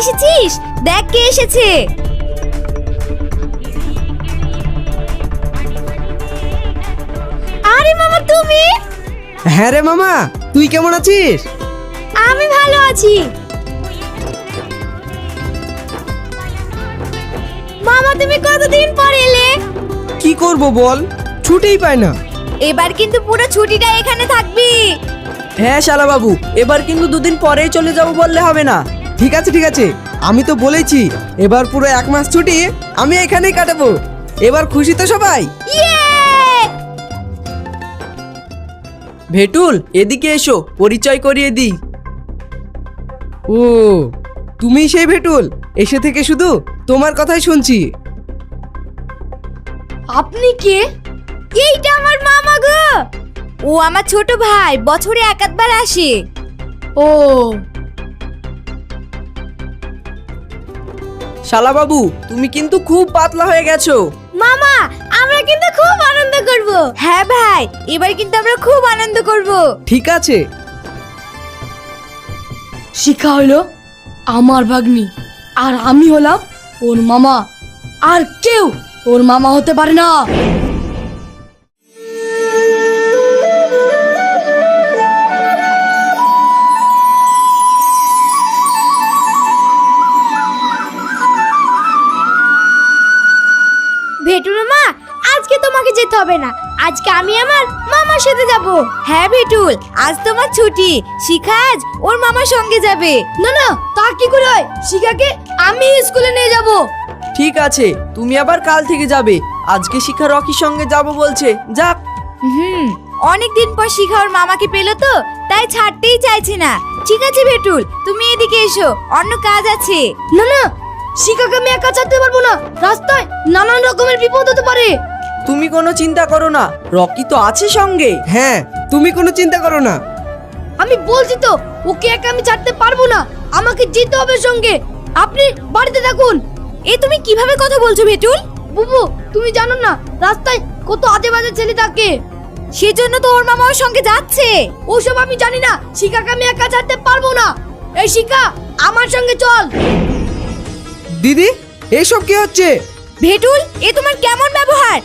এসেছিস? দেখ কে এসেছে। আরে মামা তুমি? হ্যাঁ রে মামা, তুই কেমন আছিস? আমি ভালো আছি। মামা তুমি কতদিন পর এলে? কি করব বল, ছুটিই পায় না। এবার কিন্তু পুরো ছুটিটা এখানে থাকবি। হ্যাঁ শালা বাবু, এবার কিন্তু দুদিন পরেই চলে যাব বললে হবে না। ঠিক আছে ঠিক আছে, আমি তো বলেছি এবার পুরো 1 মাস ছুটি আমি এখানেই কাটাবো। এবার খুশি তো সবাই? ইয়ে! ভেটুল এদিকে এসো, পরিচয় করিয়ে দিই। ও, তুমি সেই ভেটুল? এসে থেকে শুধু তোমার কথাই শুনছি। আপনি কে? এইটা আমার মামা গো। ও আমার ছোট ভাই, বছরে একবার আসে। ও শালা বাবু তুমি কিন্তু খুব পাতলা হয়ে গেছো। মামা, আমরা কিন্তু খুব আনন্দ করব। হ্যাঁ ভাই, এবার কিন্তু আমরা খুব আনন্দ করব। ঠিক আছে। শিখা হইলো আমার ভাগ্নি, আর আমি হলাম ওর মামা। আর কেউ ওর মামা হতে পারে না। ভেটুল মা, আজকে তোমাকে যেতে হবে না। আজকে আমি আমার মামার সাথে যাব। হ্যাঁ ভেটুল, আজ তোমার ছুটি। শিখা আজ ওর মামার সঙ্গে যাবে। না না, তা কি করে হয়? শিখাকে আমি স্কুলে নিয়ে যাব। ঠিক আছে, তুমি আবার কাল থেকে যাবে। আজকে শিখা রকির সঙ্গে যাব বলছে, যাক। অনেকদিন পর শিখা ওর মামাকে পেলো তো, তাই ছাড়তেই চাইছে না। ঠিক আছে ভেটুল, তুমি এদিকে এসো, অন্য কাজ আছে। না না, শিখাকে আমি একা ছাড়তে পারবো না। রাস্তায় নানান রকমের বিপদ হতে পারে। তুমি কোনো চিন্তা করো না, রকি তো আছে সঙ্গে। হ্যাঁ, তুমি কোনো চিন্তা করো না। আমি বলছি তো, ওকে একা আমি ছাড়তে পারবো না। আমাকে যেতে হবে সঙ্গে। আপনি বাড়িতে থাকুন। এ তুমি কিভাবে কথা বলছো ভেটুল? বুবু, তুমি জানো না রাস্তায় কত আজে বাজে ছেলে থাকে? সেজন্য তো ওর মামা ওর সঙ্গে যাচ্ছে। ওসব আমি জানি না। শিখাকে আমি একা ছাড়তে পারবো না। এই শিখা, আমার সঙ্গে চল। দিদি, এসব কি হচ্ছে? ভেটুল, এ তোমার কেমন ব্যবহার?